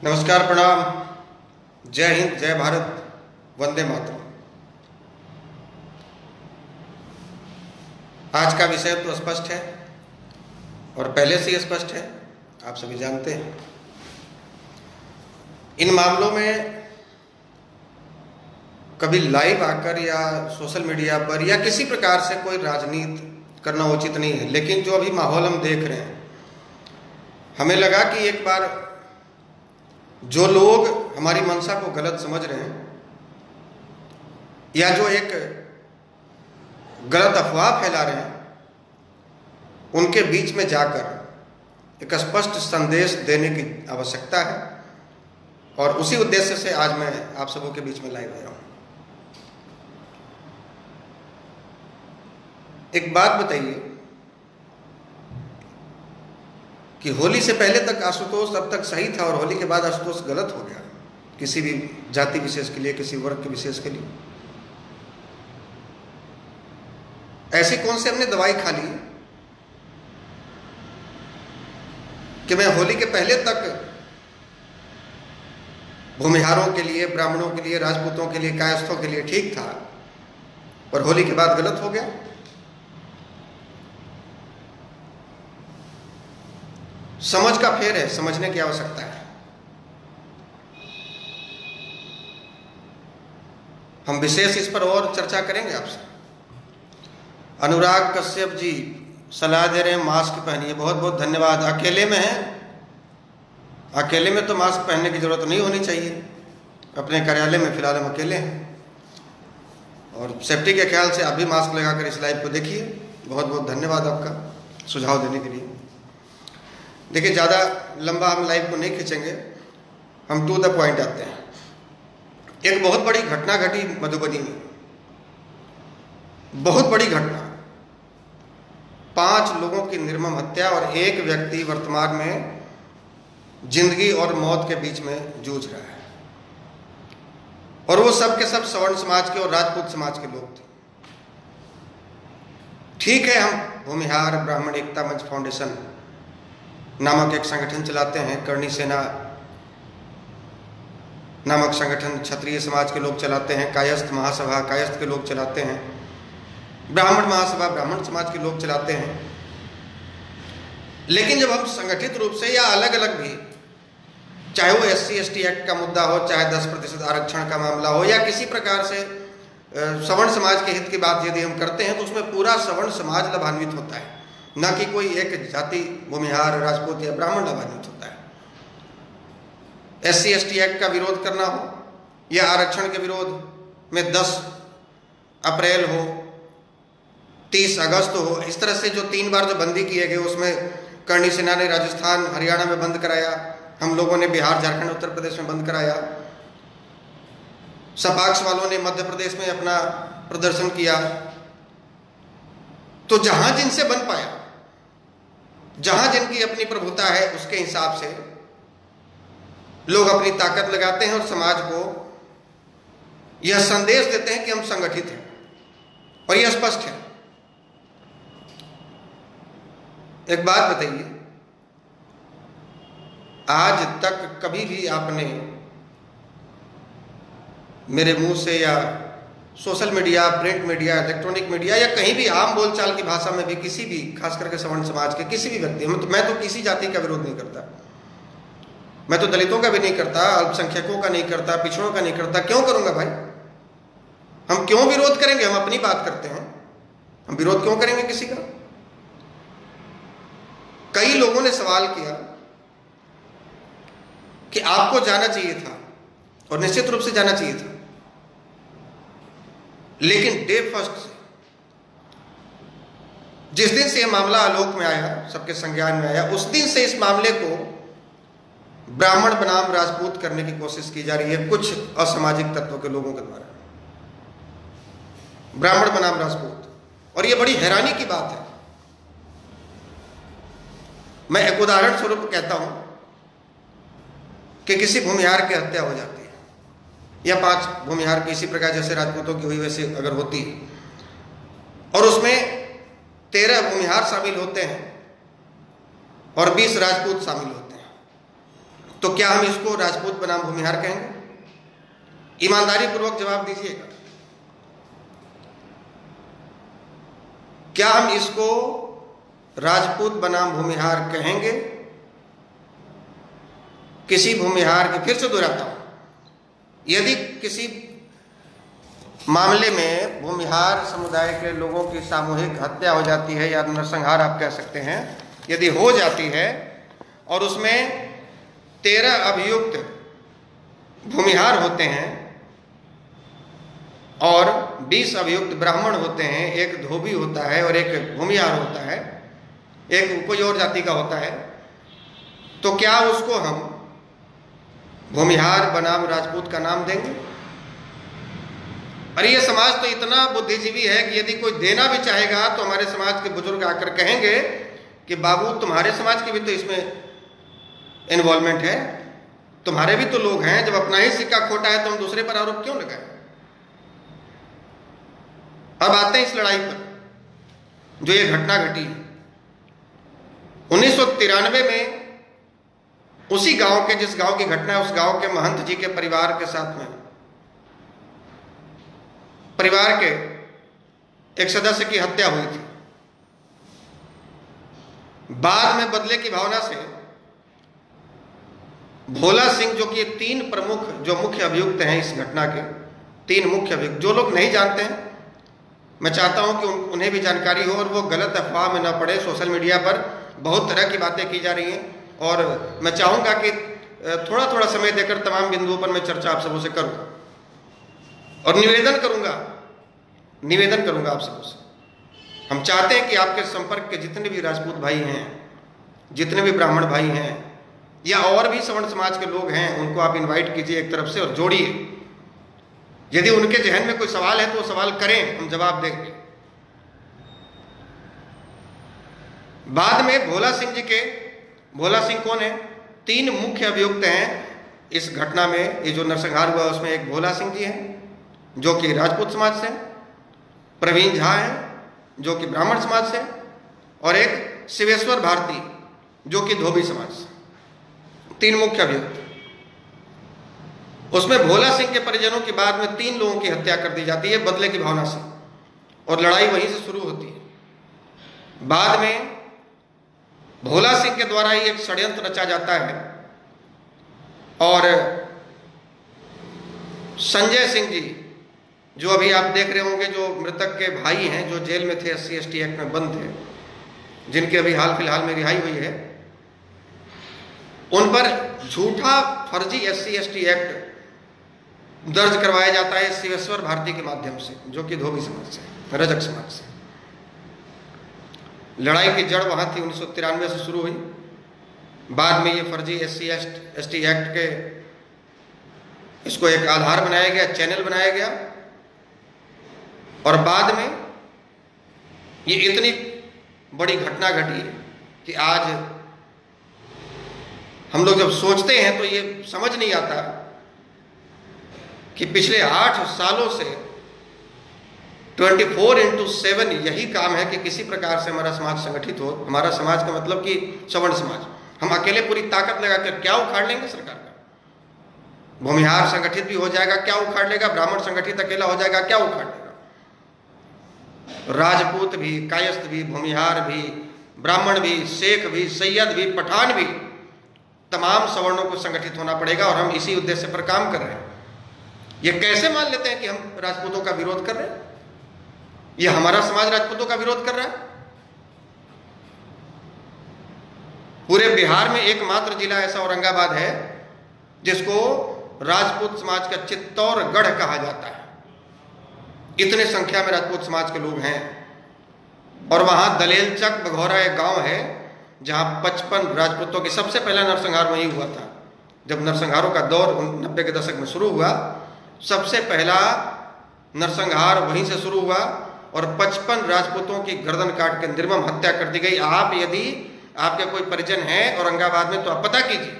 नमस्कार, प्रणाम, जय हिंद, जय भारत, वंदे मातरम। आज का विषय तो स्पष्ट है और पहले से ही स्पष्ट है, आप सभी जानते हैं। इन मामलों में कभी लाइव आकर या सोशल मीडिया पर या किसी प्रकार से कोई राजनीति करना उचित नहीं है, लेकिन जो अभी माहौल हम देख रहे हैं, हमें लगा कि एक बार जो लोग हमारी मंशा को गलत समझ रहे हैं या जो एक गलत अफवाह फैला रहे हैं, उनके बीच में जाकर एक स्पष्ट संदेश देने की आवश्यकता है और उसी उद्देश्य से आज मैं आप सबों के बीच में लाइव आया हूं। एक बात बताइए कि होली से पहले तक आशुतोष अब तक सही था और होली के बाद आशुतोष गलत हो गया, किसी भी जाति विशेष के लिए, किसी वर्ग के विशेष के लिए। ऐसी कौन सी हमने दवाई खा ली कि मैं होली के पहले तक भूमिहारों के लिए, ब्राह्मणों के लिए, राजपूतों के लिए, कायस्थों के लिए ठीक था और होली के बाद गलत हो गया। समझ का फेर है, समझने की आवश्यकता है। हम विशेष इस पर और चर्चा करेंगे आपसे। अनुराग कश्यप जी सलाह दे रहे हैं मास्क पहनिए, बहुत बहुत धन्यवाद। अकेले में हैं, अकेले में तो मास्क पहनने की जरूरत नहीं होनी चाहिए। अपने कार्यालय में फिलहाल हम अकेले हैं और सेफ्टी के ख्याल से आप भी मास्क लगाकर इस लाइव को देखिए। बहुत बहुत धन्यवाद आपका सुझाव देने के लिए। देखिए, ज़्यादा लंबा हम लाइव को नहीं खींचेंगे, हम टू द पॉइंट आते हैं। एक बहुत बड़ी घटना घटी मधुबनी में, बहुत बड़ी घटना। 5 लोगों की निर्मम हत्या और एक व्यक्ति वर्तमान में जिंदगी और मौत के बीच में जूझ रहा है और वो सब के सब सवर्ण समाज के और राजपूत समाज के लोग थे। ठीक है, हम भूमिहार ब्राह्मण एकता मंच फाउंडेशन नामक एक संगठन चलाते हैं, करणी सेना नामक संगठन क्षत्रिय समाज के लोग चलाते हैं, कायस्थ महासभा कायस्थ के लोग चलाते हैं, ब्राह्मण महासभा ब्राह्मण समाज के लोग चलाते हैं। लेकिन जब हम संगठित रूप से या अलग अलग भी, चाहे वो SC/ST एक्ट का मुद्दा हो, चाहे 10% आरक्षण का मामला हो या किसी प्रकार से सवर्ण समाज के हित की बात यदि हम करते हैं, तो उसमें पूरा सवर्ण समाज लाभान्वित होता है, न कि कोई एक जाति भूमिहार राजपूत या ब्राह्मण लाभान्वित होता है। SC/ST एक्ट का विरोध करना हो या आरक्षण के विरोध में 10 अप्रैल हो, 30 अगस्त हो, इस तरह से जो 3 बार जो बंदी किए गए, उसमें करणी सेना ने राजस्थान हरियाणा में बंद कराया, हम लोगों ने बिहार झारखंड उत्तर प्रदेश में बंद कराया, सपाक्ष वालों ने मध्य प्रदेश में अपना प्रदर्शन किया। तो जहां जिनसे बन पाया, जहां जिनकी अपनी प्रभुता है, उसके हिसाब से लोग अपनी ताकत लगाते हैं और समाज को यह संदेश देते हैं कि हम संगठित हैं और यह स्पष्ट है। एक बात बताइए, आज तक कभी भी आपने मेरे मुंह से या social media, print media, electronic media या कहीं भी आम बोलचाल की भाषा में भी किसी भी, खास करके सवर्ण समाज के किसी भी व्यक्ति, मैं तो किसी जाति का विरोध नहीं करता, मैं तो दलितों का भी नहीं करता, अल्पसंख्यकों का नहीं करता, पिछड़ों का नहीं करता। क्यों करूंगा भाई? हम क्यों विरोध करेंगे? हम अपनी बात करते हैं, हम विरोध क्यों करेंगे किसी का? कई लोगों ने सवाल किया कि आपको जाना चाहिए था और निश्चित रूप से जाना चाहिए था, लेकिन डे फर्स्ट से, जिस दिन से यह मामला आलोक में आया, सबके संज्ञान में आया, उस दिन से इस मामले को ब्राह्मण बनाम राजपूत करने की कोशिश की जा रही है कुछ असामाजिक तत्वों के लोगों के द्वारा, ब्राह्मण बनाम राजपूत। और यह बड़ी हैरानी की बात है। मैं एक उदाहरण स्वरूप कहता हूं कि किसी भूमिहार की हत्या हो जाती है या 5 भूमिहार की, इसी प्रकार जैसे राजपूतों की हुई वैसे अगर होती है, और उसमें 13 भूमिहार शामिल होते हैं और 20 राजपूत शामिल होते हैं, तो क्या हम इसको राजपूत बनाम भूमिहार कहेंगे? ईमानदारी पूर्वक जवाब दीजिएगा। क्या हम इसको राजपूत बनाम भूमिहार कहेंगे? किसी भूमिहार के, फिर से दोहराता हूं, यदि किसी मामले में भूमिहार समुदाय के लोगों की सामूहिक हत्या हो जाती है या नरसंहार आप कह सकते हैं, यदि हो जाती है और उसमें 13 अभियुक्त भूमिहार होते हैं और 20 अभियुक्त ब्राह्मण होते हैं, एक धोबी होता है और एक भूमिहार होता है, एक कोई और जाति का होता है, तो क्या उसको हम भूमिहार बनाम राजपूत का नाम देंगे? और ये समाज तो इतना बुद्धिजीवी है कि यदि कोई देना भी चाहेगा तो हमारे समाज के बुजुर्ग आकर कहेंगे कि बाबू तुम्हारे समाज की भी तो इसमें इन्वॉल्वमेंट है, तुम्हारे भी तो लोग हैं, जब अपना ही सिक्का खोटा है तो हम दूसरे पर आरोप क्यों लगाएं? अब आते हैं इस लड़ाई पर जो ये घटना घटी 1993 में। उसी गांव के, जिस गांव की घटना है, उस गांव के महंत जी के परिवार के साथ में, परिवार के एक सदस्य की हत्या हुई थी। बाद में बदले की भावना से भोला सिंह, जो कि 3 प्रमुख जो मुख्य अभियुक्त हैं इस घटना के, 3 मुख्य अभियुक्त, जो लोग नहीं जानते हैं मैं चाहता हूं कि उन्हें भी जानकारी हो और वो गलत अफवाह में न पड़े। सोशल मीडिया पर बहुत तरह की बातें की जा रही हैं और मैं चाहूंगा कि थोड़ा थोड़ा समय देकर तमाम बिंदुओं पर मैं चर्चा आप सबों से करूं और निवेदन करूंगा आप सबों से। हम चाहते हैं कि आपके संपर्क के जितने भी राजपूत भाई हैं, जितने भी ब्राह्मण भाई हैं या और भी सवर्ण समाज के लोग हैं, उनको आप इनवाइट कीजिए एक तरफ से और जोड़िए। यदि उनके जहन में कोई सवाल है तो वो सवाल करें, हम जवाब देंगे। बाद में भोला सिंह कौन है? 3 मुख्य अभियुक्त हैं इस घटना में। ये जो नरसंहार हुआ उसमें एक भोला सिंह जी हैं जो कि राजपूत समाज से, प्रवीण झा हैं जो कि ब्राह्मण समाज से, और एक शिवेश्वर भारती जो कि धोबी समाज से। 3 मुख्य अभियुक्त। उसमें भोला सिंह के परिजनों की बाद में 3 लोगों की हत्या कर दी जाती है बदले की भावना से और लड़ाई वहीं से शुरू होती है। बाद में भोला सिंह के द्वारा ही एक षड्यंत्र रचा जाता है और संजय सिंह जी, जो अभी आप देख रहे होंगे, जो मृतक के भाई हैं, जो जेल में थे, SC/ST एक्ट में बंद थे, जिनकी अभी हाल फिलहाल में रिहाई हुई है, उन पर झूठा फर्जी SC/ST एक्ट दर्ज करवाया जाता है शिवेश्वर भारती के माध्यम से, जो कि धोबी समाज से, रजक समाज से। लड़ाई की जड़ वहां थी, 1993 से शुरू हुई। बाद में ये फर्जी SC/ST एक्ट के इसको एक आधार बनाया गया, चैनल बनाया गया और बाद में ये इतनी बड़ी घटना घटी कि आज हम लोग जब सोचते हैं तो ये समझ नहीं आता कि पिछले 8 सालों से 24/7 यही काम है कि किसी प्रकार से हमारा समाज संगठित हो। हमारा समाज का मतलब कि सवर्ण समाज, हम अकेले पूरी ताकत लगाकर क्या उखाड़ लेंगे सरकार का? भूमिहार संगठित भी हो जाएगा, क्या उखाड़ लेगा? ब्राह्मण संगठित अकेला हो जाएगा, क्या उखाड़ लेगा? राजपूत भी, कायस्थ भी, भूमिहार भी, ब्राह्मण भी, शेख भी, सैयद भी, पठान भी, तमाम सवर्णों को संगठित होना पड़ेगा और हम इसी उद्देश्य पर काम कर रहे हैं। ये कैसे मान लेते हैं कि हम राजपूतों का विरोध कर रहे हैं? ये हमारा समाज राजपूतों का विरोध कर रहा है? पूरे बिहार में एकमात्र जिला ऐसा औरंगाबाद है जिसको राजपूत समाज का चित्तौड़गढ़ कहा जाता है। इतने संख्या में राजपूत समाज के लोग हैं और वहां दलेलचक बघौरा एक गांव है जहां 55 राजपूतों की सबसे पहला नरसंहार वहीं हुआ था। जब नरसंहारों का दौर 90 के दशक में शुरू हुआ, सबसे पहला नरसंहार वहीं से शुरू हुआ और 55 राजपूतों की गर्दन काट के निर्मम हत्या कर दी गई। आप यदि आपके कोई परिजन है औरंगाबाद में तो आप पता कीजिए।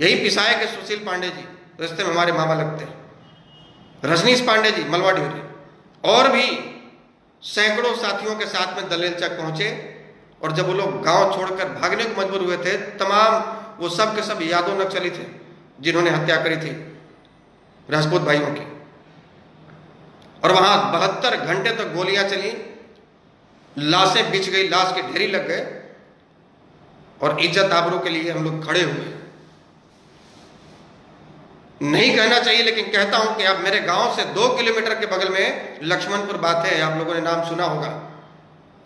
यही पिसाए के सुशील पांडे जी, रिश्ते में हमारे मामा लगते हैं, रजनीश पांडे जी मलवा ड्यूरी, और भी सैकड़ों साथियों के साथ में दलेलचक पहुंचे और जब वो लोग गांव छोड़कर भागने को मजबूर हुए थे, तमाम वो सब के सब यादव नक्सली थे जिन्होंने हत्या करी थी राजपूत भाइयों की। और वहां 72 घंटे तक गोलियां चली, लाशें बिछ गई, लाश के ढेरी लग गए, और इज्जत आबरू के लिए हम लोग खड़े हुए। नहीं कहना चाहिए लेकिन कहता हूं कि अब मेरे गांव से 2 किलोमीटर के बगल में लक्ष्मणपुर बाथे है, आप लोगों ने नाम सुना होगा।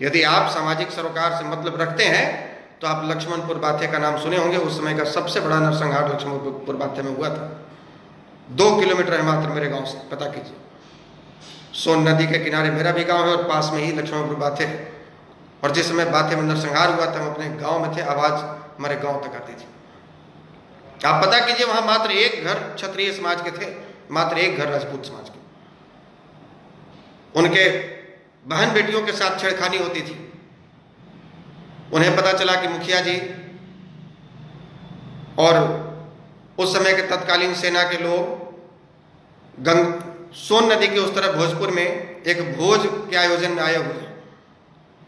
यदि आप सामाजिक सरोकार से मतलब रखते हैं तो आप लक्ष्मणपुर बाथे का नाम सुने होंगे। उस समय का सबसे बड़ा नरसंहार लक्ष्मणपुर बाथे में हुआ था। 2 किलोमीटर है मात्र मेरे गांव से, पता कीजिए। सोन नदी के किनारे मेरा भी गांव है और पास में ही लक्ष्मणपुर बाथे है। और जिस समय बाथे में नरसंहार हुआ था हम अपने गांव में थे, आवाज हमारे गांव तक आती थी। आप पता कीजिए वहां मात्र एक घर क्षत्रिय समाज के थे, मात्र एक घर राजपूत समाज के। उनके बहन बेटियों के साथ छेड़खानी होती थी। उन्हें पता चला कि मुखिया जी और उस समय के तत्कालीन सेना के लोग सोन नदी के उस तरफ भोजपुर में एक भोज के आयोजन में आए हुए हैं।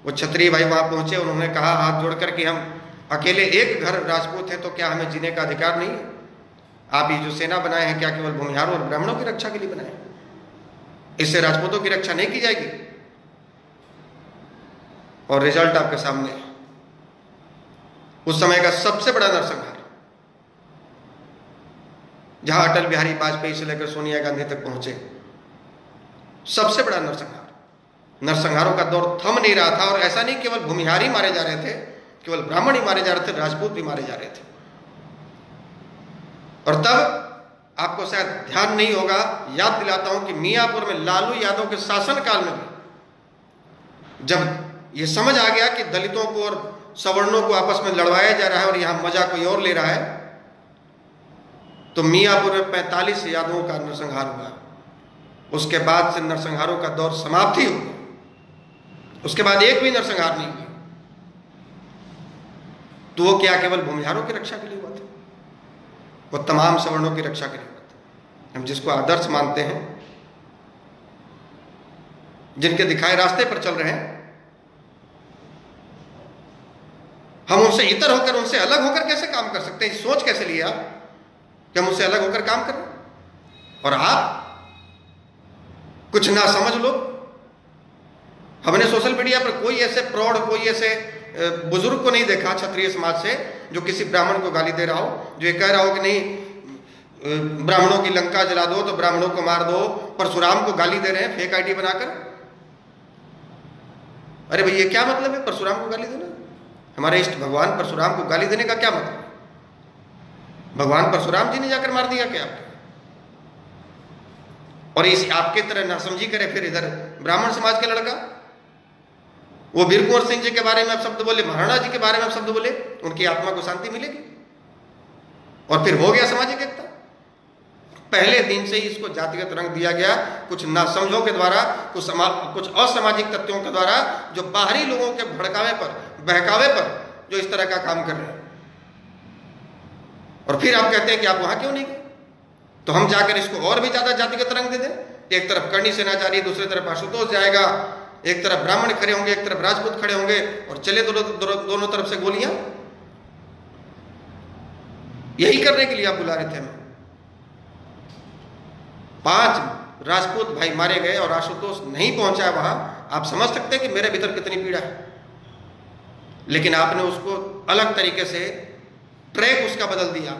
वो क्षत्रिय भाई वहां पहुंचे, उन्होंने कहा हाथ जोड़कर कि हम अकेले एक घर राजपूत है तो क्या हमें जीने का अधिकार नहीं है? आप ये जो सेना बनाए हैं क्या केवल भूमिहारों और ब्राह्मणों की रक्षा के लिए बनाए? इससे राजपूतों की रक्षा नहीं की जाएगी? और रिजल्ट आपके सामने है। उस समय का सबसे बड़ा नरसंहार, जहां अटल बिहारी वाजपेयी से लेकर सोनिया गांधी तक पहुंचे, सबसे बड़ा नरसंहार। नरसंहारों का दौर थम नहीं रहा था। और ऐसा नहीं केवल भूमिहार ही मारे जा रहे थे, केवल ब्राह्मण ही मारे जा रहे थे, राजपूत भी मारे जा रहे थे। और तब आपको शायद ध्यान नहीं होगा, याद दिलाता हूं कि मियाँपुर में लालू यादव के शासनकाल में भी जब ये समझ आ गया कि दलितों को और सवर्णों को आपस में लड़वाया जा रहा है और यहां मजा कोई और ले रहा है, तो मियाँपुर में 45 यादवों का नरसंहार हुआ। उसके बाद से नरसंहारों का दौर समाप्त ही हो गया। उसके बाद एक भी नरसंहार नहीं हुआ। तो वो क्या केवल भूमिहारों की रक्षा के लिए हुआ था? वो तमाम सवर्णों की रक्षा के लिए हुआ था। हम जिसको आदर्श मानते हैं, जिनके दिखाए रास्ते पर चल रहे हैं, हम उनसे इतर होकर, उनसे अलग होकर कैसे काम कर सकते हैं? सोच कैसे लिया कि हम उनसे अलग होकर काम करें? और आप कुछ ना समझ लो। हमने सोशल मीडिया पर कोई ऐसे प्रौढ़, कोई ऐसे बुजुर्ग को नहीं देखा क्षत्रिय समाज से जो किसी ब्राह्मण को गाली दे रहा हो, जो ये कह रहा हो कि नहीं ब्राह्मणों की लंका जला दो तो ब्राह्मणों को मार दो, परशुराम को गाली दे रहे हैं फेक आईडी बनाकर। अरे भाई ये क्या मतलब है परशुराम को गाली देना? हमारे इष्ट भगवान परशुराम को गाली देने का क्या मतलब? भगवान परशुराम जी ने जाकर मार दिया क्या आपको? और इस आपके तरह ना समझी करे फिर इधर ब्राह्मण समाज के लड़का, वो वीर कुंवर सिंह जी के बारे में आप शब्द बोले, महाराणा जी के बारे में आप शब्द बोले, उनकी आत्मा को शांति मिलेगी। और फिर हो गया सामाजिक एकता। पहले दिन से ही इसको जातिगत रंग दिया गया, कुछ नासमझों के द्वारा, कुछ असामाजिक तत्वों के द्वारा, जो बाहरी लोगों के भड़कावे पर, बहकावे पर जो इस तरह का काम कर रहे हैं। और फिर आप कहते हैं कि आप वहां क्यों नहीं गए? तो हम जाकर इसको और भी ज्यादा जातिगत रंग दे दें। एक तरफ करणी सेना जा रही है, दूसरी तरफ आशुतोष जाएगा, एक तरफ ब्राह्मण खड़े होंगे, एक तरफ राजपूत खड़े होंगे, और चले दोनों तरफ से गोलियां। यही करने के लिए आप बुला रहे थे हमें। 5 राजपूत भाई मारे गए और आशुतोष नहीं पहुंचा वहां। आप समझ सकते हैं कि मेरे भीतर कितनी पीड़ा है। लेकिन आपने उसको अलग तरीके से ट्रैक उसका बदल दिया।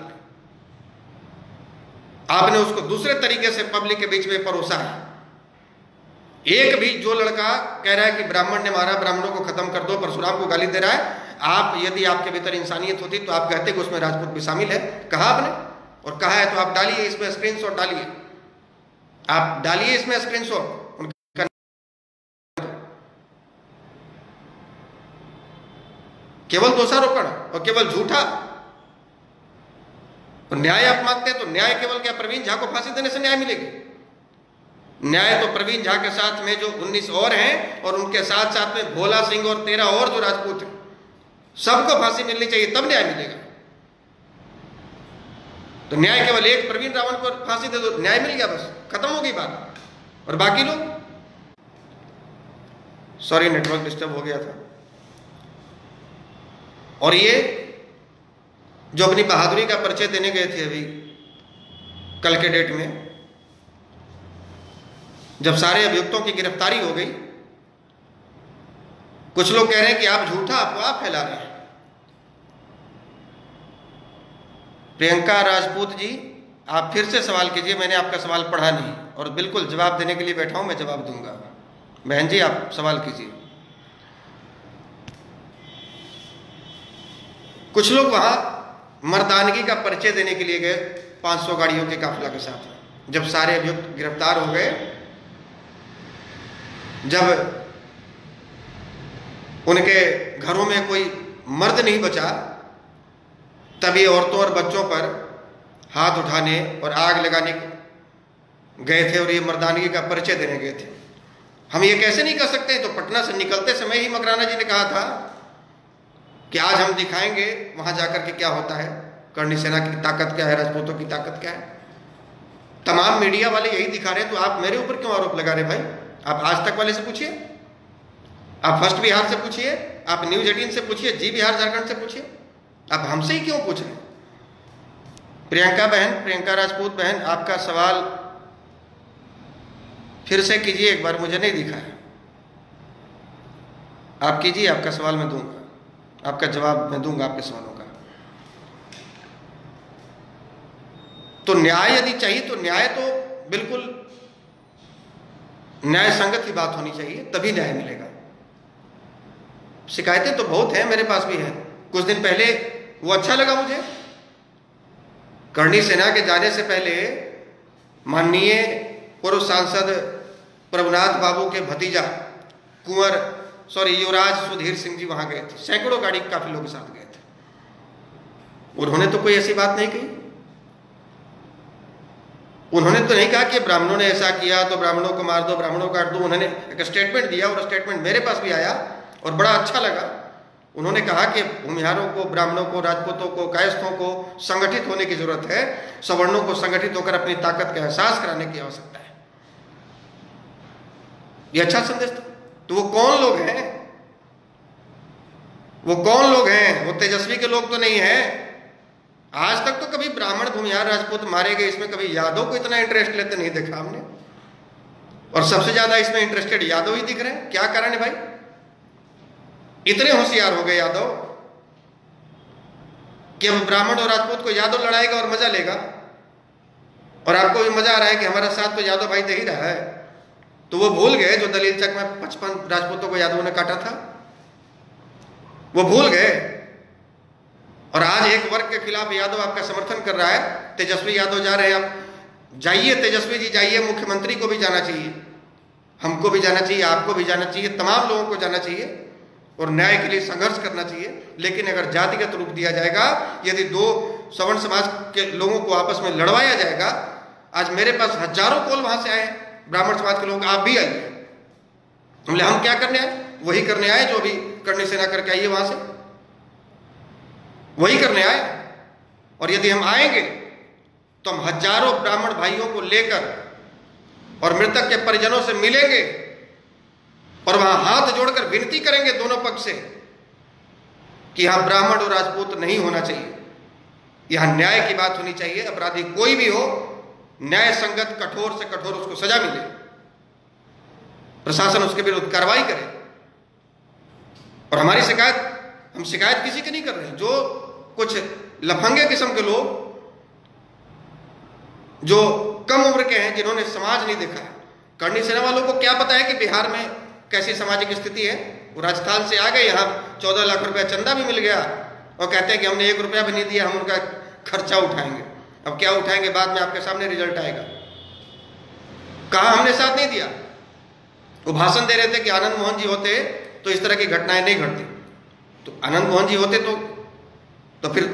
आपने उसको दूसरे तरीके से पब्लिक के बीच में परोसा है। एक भी जो लड़का कह रहा है कि ब्राह्मण ने मारा, ब्राह्मणों को खत्म कर दो, परशुराम को गाली दे रहा है, आप यदि आपके भीतर इंसानियत होती तो आप कहते कि उसमें राजपूत भी शामिल है। कहा आपने, और कहा है तो आप डालिए इसमें स्क्रीनशॉट डालिए, आप डालिए इसमें स्क्रीनशॉट। केवल दोषारोपण और केवल झूठा और न्याय आप मांगते हैं तो न्याय केवल क्या प्रवीण झा को फांसी देने से न्याय मिलेगी? न्याय तो प्रवीण झा के साथ में जो 19 और हैं और उनके साथ साथ में भोला सिंह और 13 और जो राजपूत हैं, सबको फांसी मिलनी चाहिए, तब न्याय मिलेगा। तो न्याय केवल एक प्रवीण रावण को फांसी दे दो, न्याय मिल गया, बस खत्म हो गई बात। और बाकी लोग, सॉरी नेटवर्क डिस्टर्ब हो गया था। और ये जो अपनी बहादुरी का परिचय देने गए थे अभी कल के डेट में, जब सारे अभियुक्तों की गिरफ्तारी हो गई, कुछ लोग कह रहे हैं कि आप झूठा अफवाह फैला रहे हैं। प्रियंका राजपूत जी, आप फिर से सवाल कीजिए, मैंने आपका सवाल पढ़ा नहीं और बिल्कुल जवाब देने के लिए बैठा हूं, मैं जवाब दूंगा। बहन जी आप सवाल कीजिए। कुछ लोग वहां मर्दानगी का परिचय देने के लिए गए 500 गाड़ियों के काफिला के साथ। जब सारे अभियुक्त गिरफ्तार हो गए, जब उनके घरों में कोई मर्द नहीं बचा, तभी औरतों और बच्चों पर हाथ उठाने और आग लगाने गए थे और ये मर्दानगी का परिचय देने गए थे। हम ये कैसे नहीं कर सकते? तो पटना से निकलते समय ही मकराना जी ने कहा था कि आज हम दिखाएंगे वहां जाकर के क्या होता है, करणी सेना की ताकत क्या है, राजपूतों की ताकत क्या है। तमाम मीडिया वाले यही दिखा रहे हैं, तो आप मेरे ऊपर क्यों आरोप लगा रहे भाई? आप आज तक वाले से पूछिए, आप फर्स्ट बिहार से पूछिए, आप न्यूज 18 से पूछिए, जी बिहार झारखंड से पूछिए, आप हमसे ही क्यों पूछ रहे हैं? प्रियंका बहन, प्रियंका राजपूत बहन, आपका सवाल फिर से कीजिए एक बार, मुझे नहीं दिखा है। आप कीजिए, आपका सवाल मैं दूंगा, आपका जवाब मैं दूंगा आपके सवालों का। तो न्याय यदि चाहिए तो न्याय तो बिल्कुल न्याय संगत ही बात होनी चाहिए, तभी न्याय मिलेगा। शिकायतें तो बहुत हैं, मेरे पास भी हैं। कुछ दिन पहले वो अच्छा लगा मुझे, करणी सेना के जाने से पहले माननीय पूर्व सांसद प्रभुनाथ बाबू के भतीजा युवराज सुधीर सिंह जी वहां गए थे, सैकड़ों गाड़ी काफिलों के साथ गए थे। उन्होंने तो कोई ऐसी बात नहीं कही, उन्होंने तो नहीं कहा कि ब्राह्मणों ने ऐसा किया तो ब्राह्मणों को मार दो, ब्राह्मणों को काट दो। उन्होंने एक स्टेटमेंट दिया और स्टेटमेंट मेरे पास भी आया और बड़ा अच्छा लगा। उन्होंने कहा कि भूमिहारों को, ब्राह्मणों को, राजपूतों को, कायस्थों को संगठित होने की जरूरत है, सवर्णों को संगठित होकर अपनी ताकत का एहसास कराने की आवश्यकता है। यह अच्छा संदेश था। तो वो कौन लोग हैं? वो कौन लोग हैं? वो तेजस्वी के लोग तो नहीं हैं। आज तक तो कभी ब्राह्मण, भूमिहार, राजपूत मारे गए, इसमें कभी यादव को इतना इंटरेस्ट लेते नहीं देखा हमने, और सबसे ज्यादा इसमें इंटरेस्टेड यादव ही दिख रहे हैं। क्या कारण है भाई? इतने होशियार हो गए यादव कि अब ब्राह्मण और राजपूत को यादव लड़ाएगा और मजा लेगा, और आपको भी मजा आ रहा है कि हमारा साथ तो यादव भाई दे ही रहा है। तो वो भूल गए जो दलील चक में 55 राजपूतों को यादवों ने काटा था, वो भूल गए। और आज एक वर्ग के खिलाफ यादव आपका समर्थन कर रहा है। तेजस्वी यादव जा रहे हैं, आप जाइए, तेजस्वी जी जाइए, मुख्यमंत्री को भी जाना चाहिए, हमको भी जाना चाहिए, आपको भी जाना चाहिए, तमाम लोगों को जाना चाहिए और न्याय के लिए संघर्ष करना चाहिए। लेकिन अगर जातिगत रूप दिया जाएगा, यदि दो सवर्ण समाज के लोगों को आपस में लड़वाया जाएगा, आज मेरे पास हजारों कॉल वहां से आए ब्राह्मण समाज के लोग, आप भी आइए। हमने हम क्या करने आए? वही करने आए जो अभी करणी सेना करके आइए, वहां से वही करने आए। और यदि हम आएंगे तो हम हजारों ब्राह्मण भाइयों को लेकर और मृतक के परिजनों से मिलेंगे और वहां हाथ जोड़कर विनती करेंगे दोनों पक्ष से कि यहां ब्राह्मण और राजपूत नहीं होना चाहिए, यहां न्याय की बात होनी चाहिए। अपराधी कोई भी हो, न्याय संगत कठोर से कठोर उसको सजा मिले, प्रशासन उसके विरुद्ध कार्रवाई करे। और हमारी शिकायत, हम शिकायत किसी की नहीं कर रहे हैं। जो कुछ लफंगे किस्म के लोग जो कम उम्र के हैं, जिन्होंने समाज नहीं देखा है, करणी सेना वालों को क्या पता है कि बिहार में कैसी सामाजिक स्थिति है। वो राजस्थान से आ गए, यहाँ 14 लाख रुपया चंदा भी मिल गया और कहते हैं कि हमने 1 रुपया भी नहीं दिया, हम उनका खर्चा उठाएंगे। अब क्या उठाएंगे, बाद में आपके सामने रिजल्ट आएगा। कहा हमने साथ नहीं दिया। वो भाषण दे रहे थे कि आनंद मोहन जी होते तो इस तरह की घटनाएं नहीं घटती। तो आनंद मोहन जी होते तो फिर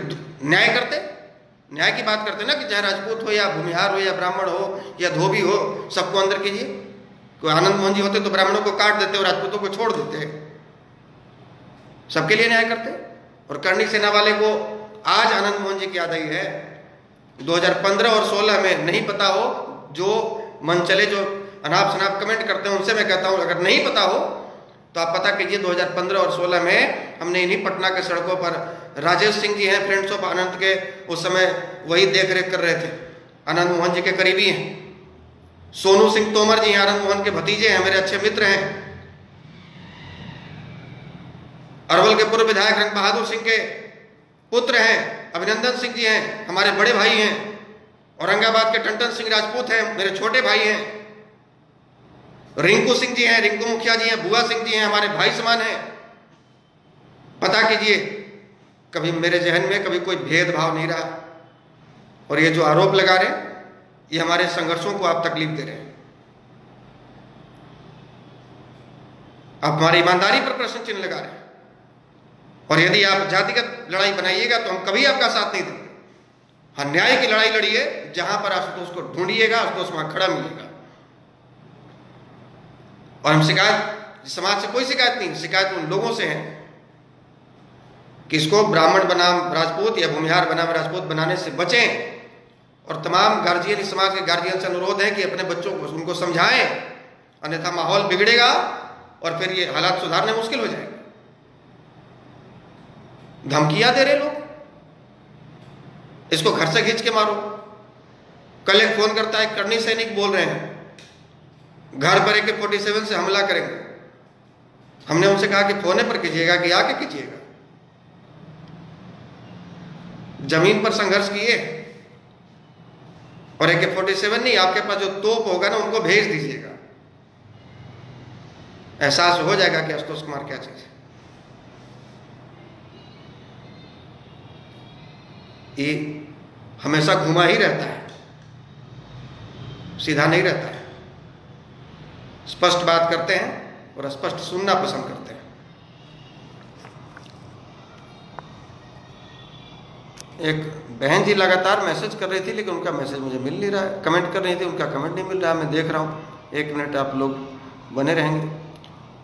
न्याय करते, न्याय की बात करते ना, कि चाहे राजपूत हो या भूमिहार हो या ब्राह्मण हो या धोबी हो, सबको अंदर कीजिए। कोई आनंद मोहन जी होते तो ब्राह्मणों को काट देते और राजपूतों को छोड़ देते, सबके लिए न्याय करते। और करणी सेना वाले को आज आनंद मोहन जी की याद आई है। 2015 और 16 में नहीं पता हो, जो मन चले, जो अनाप शनाप कमेंट करते हैं, उनसे मैं कहता हूं अगर नहीं पता हो तो आप पता कीजिए 2015 और 16 में हमने इन्हीं पटना के सड़कों पर राजेश सिंह जी हैं, फ्रेंड्स ऑफ अनंत के, उस समय वही देख रेख कर रहे थे, आनंद मोहन जी के करीबी हैं। सोनू सिंह तोमर जी आनंद मोहन के भतीजे हैं, मेरे अच्छे मित्र हैं। अरवल के पूर्व विधायक रंग बहादुर सिंह के पुत्र हैं, अभिनंदन सिंह जी हैं, हमारे बड़े भाई हैं। औरंगाबाद के टंटन सिंह राजपूत हैं, मेरे छोटे भाई हैं। रिंकू सिंह जी हैं, रिंकू मुखिया जी हैं, बुआ सिंह जी हैं, हमारे भाई समान हैं। पता कीजिए, कभी मेरे जहन में कभी कोई भेदभाव नहीं रहा। और ये जो आरोप लगा रहे हैं, ये हमारे संघर्षों को आप तकलीफ दे रहे हैं। आप हमारी ईमानदारी पर प्रश्न चिन्ह लगा रहे हैं। और यदि आप जातिगत लड़ाई बनाइएगा तो हम कभी आपका साथ नहीं देंगे। हाँ, न्याय की लड़ाई लड़िए, जहां पर आशुतोष को ढूंढिएगा, आशुतोष वहां खड़ा मिलेगा। और हम शिकायत, समाज से कोई शिकायत नहीं, शिकायत उन लोगों से है कि इसको ब्राह्मण बनाम राजपूत या भूमिहार बनाम राजपूत बनाने से बचें। और तमाम गार्जियन, इस समाज के गार्जियन से अनुरोध है कि अपने बच्चों को उनको समझाएं, अन्यथा माहौल बिगड़ेगा और फिर ये हालात सुधारने मुश्किल हो जाएंगे। धमकियां दे रहे लोग, इसको घर से खींच के मारो। कल एक फोन करता है, करनी सैनिक बोल रहे हैं घर पर AK-47 से हमला करेंगे। हमने उनसे कहा कि फोने पर कीजिएगा कि आके कीजिएगा। जमीन पर संघर्ष किए, और AK-47 नहीं, आपके पास जो तोप होगा ना, उनको भेज दीजिएगा। एहसास हो जाएगा कि आशुतोष कुमार क्या चीज है। ये हमेशा घुमा ही रहता है, सीधा नहीं रहता है। स्पष्ट बात करते हैं और स्पष्ट सुनना पसंद करते हैं। एक बहन जी लगातार मैसेज कर रही थी, लेकिन उनका मैसेज मुझे मिल नहीं रहा है। कमेंट कर रही थी, उनका कमेंट नहीं मिल रहा है। मैं देख रहा हूँ, 1 मिनट आप लोग बने रहेंगे।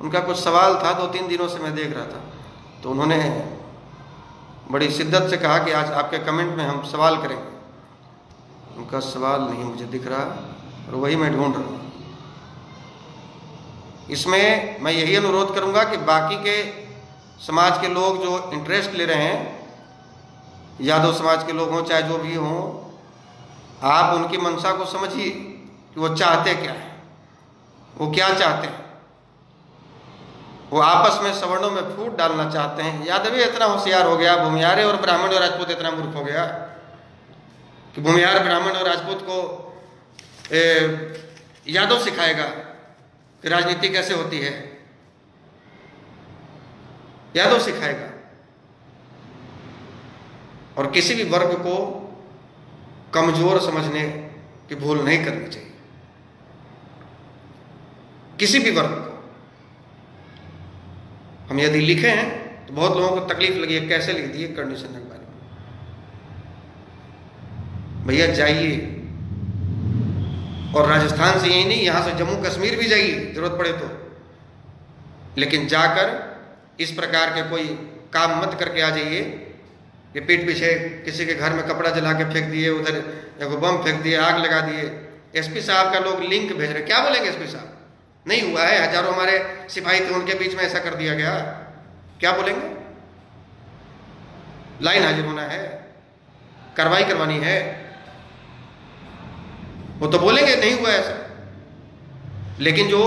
उनका कुछ सवाल था, 2-3 दिनों से मैं देख रहा था, तो उन्होंने बड़ी शिद्दत से कहा कि आज आपके कमेंट में हम सवाल करेंगे। उनका सवाल नहीं मुझे दिख रहा, और वही मैं ढूंढ रहा हूँ। इसमें मैं यही अनुरोध करूँगा कि बाकी के समाज के लोग जो इंटरेस्ट ले रहे हैं, यादव समाज के लोग हों चाहे जो भी हों, आप उनकी मंशा को समझिए कि वो चाहते क्या है, वो क्या चाहते हैं। वो आपस में सवर्णों में फूट डालना चाहते हैं। यादव इतना होशियार हो गया, भूमिहार और ब्राह्मण और राजपूत इतना मूर्ख हो गया कि भूमिहार ब्राह्मण और राजपूत को यादव सिखाएगा कि राजनीति कैसे होती है। यादव सिखाएगा। और किसी भी वर्ग को कमजोर समझने की भूल नहीं करनी चाहिए, किसी भी वर्ग को। हम यदि लिखे हैं तो बहुत लोगों को तकलीफ लगी है, कैसे लिख दिए करनी से बारे में। भैया जाइए, और राजस्थान से यही नहीं, यहां से जम्मू कश्मीर भी जाइए जरूरत पड़े तो, लेकिन जाकर इस प्रकार के कोई काम मत करके आ जाइए कि पीठ पीछे किसी के घर में कपड़ा जला के फेंक दिए, उधर एगो बम फेंक दिए, आग लगा दिए। एसपी साहब का लोग लिंक भेज रहे, क्या बोलेंगे एसपी साहब? नहीं हुआ है, हजारों हमारे सिपाही थे, उनके बीच में ऐसा कर दिया गया, क्या बोलेंगे? लाइन हाजिर होना है, कार्रवाई करवानी है, वो तो बोलेंगे नहीं हुआ ऐसा। लेकिन जो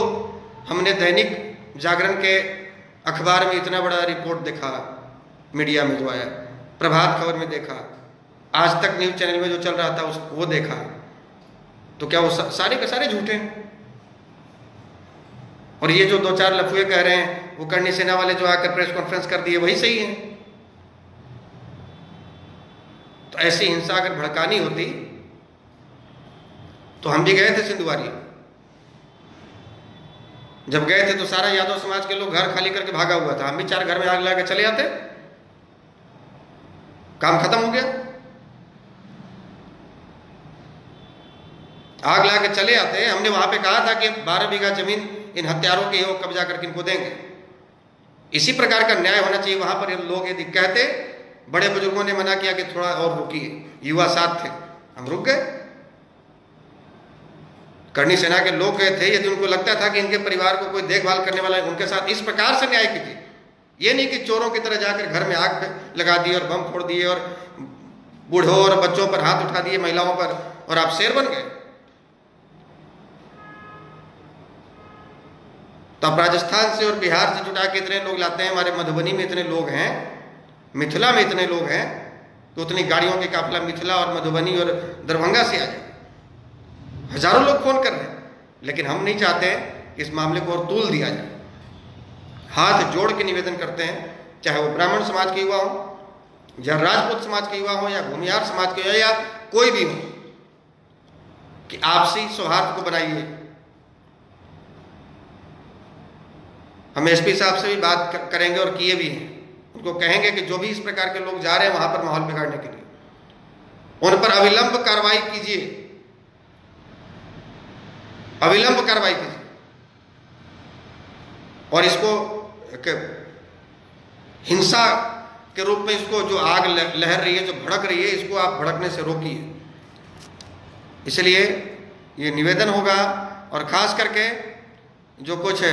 हमने दैनिक जागरण के अखबार में इतना बड़ा रिपोर्ट देखा, मीडिया में जो आया, प्रभात खबर में देखा, आज तक न्यूज चैनल में जो चल रहा था वो देखा, तो क्या वो सारे के सारे झूठे हैं? और ये जो 2-4 लफुए कह रहे हैं, वो करनी सेना वाले जो आकर प्रेस कॉन्फ्रेंस कर दिए, वही सही है। तो ऐसी हिंसा अगर भड़कानी होती तो हम भी गए थे सिंधुवारी। जब गए थे तो सारा यादव समाज के लोग घर खाली करके भागा हुआ था, हम भी 4 घर में आग लगा के चले आते, काम खत्म हो गया। आग लगा के चले आते। हमने वहां पे कहा था कि 12 बीघा जमीन इन हत्यारों की वो कब्जा करके इनको देंगे। इसी प्रकार का न्याय होना चाहिए। वहां पर लोग यदि कहते, बड़े बुजुर्गों ने मना किया कि थोड़ा और रुकिए, युवा साथ थे, हम रुक गए। करनी सेना के लोग गए थे, यदि उनको लगता था कि इनके परिवार को कोई देखभाल करने वाला है, उनके साथ इस प्रकार से न्याय कीजिए, ये नहीं कि चोरों की तरह जाकर घर में आग लगा दी और बम फोड़ दिए और बूढ़ों और बच्चों पर हाथ उठा दिए, महिलाओं पर, और आप शेर बन गए। तो आप राजस्थान से और बिहार से जुटा के इतने लोग लाते हैं, हमारे मधुबनी में इतने लोग हैं, मिथिला में इतने लोग हैं, तो उतनी गाड़ियों के काफिला मिथिला और मधुबनी और दरभंगा से आ जाए। हजारों लोग फोन कर रहे हैं, लेकिन हम नहीं चाहते हैं कि इस मामले को और तूल दिया जाए। हाथ जोड़ के निवेदन करते हैं, चाहे वो ब्राह्मण समाज के युवा हो, या राजपूत समाज के युवा हो, या भूमिहार समाज के युवा, या कोई भी हो, कि आपसी सौहार्द को बनाइए। हम एसपी साहब से भी बात करेंगे और किए भी हैं, उनको कहेंगे कि जो भी इस प्रकार के लोग जा रहे हैं वहां पर माहौल बिगाड़ने के लिए, उन पर अविलंब कार्रवाई कीजिए, अविलंब कार्रवाई कीजिए। और इसको हिंसा के रूप में, इसको जो आग लहर रही है, जो भड़क रही है, इसको आप भड़कने से रोकिए। इसलिए ये निवेदन होगा, और खास करके जो कुछ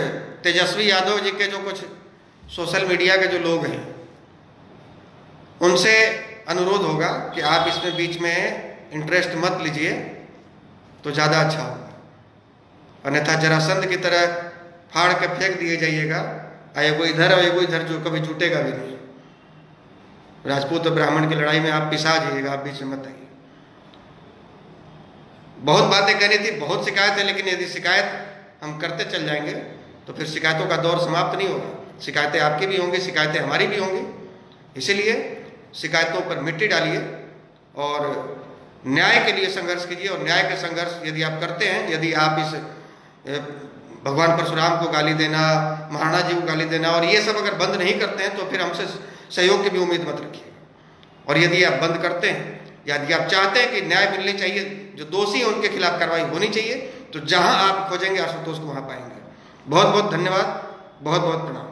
तेजस्वी यादव जी के जो कुछ सोशल मीडिया के जो लोग हैं, उनसे अनुरोध होगा कि आप इसमें बीच में इंटरेस्ट मत लीजिए तो ज़्यादा अच्छा होगा, अन्यथा जरासंध की तरह फाड़ के फेंक दिए जाइएगा, एगो इधर और एगो इधर, जो कभी जुटेगा भी नहीं। राजपूत और ब्राह्मण की लड़ाई में आप पिसा जाइएगा, आप बीच में मत आइए। बहुत बातें कहनी थी, बहुत शिकायत है, लेकिन यदि शिकायत हम करते चल जाएंगे तो फिर शिकायतों का दौर समाप्त नहीं होगा। शिकायतें आपकी भी होंगी, शिकायतें हमारी भी होंगी। इसीलिए शिकायतों पर मिट्टी डालिए और न्याय के लिए संघर्ष कीजिए। और न्याय का संघर्ष यदि आप करते हैं, यदि आप इस भगवान परशुराम को गाली देना, महाराणा जी को गाली देना और ये सब अगर बंद नहीं करते हैं, तो फिर हमसे सहयोग की भी उम्मीद मत रखिए। और यदि आप बंद करते हैं, यदि आप चाहते हैं कि न्याय मिलने चाहिए, जो दोषी हैं उनके खिलाफ कार्रवाई होनी चाहिए, तो जहां आप खोजेंगे आशुतोष को वहां पाएंगे। बहुत बहुत धन्यवाद, बहुत बहुत प्रणाम।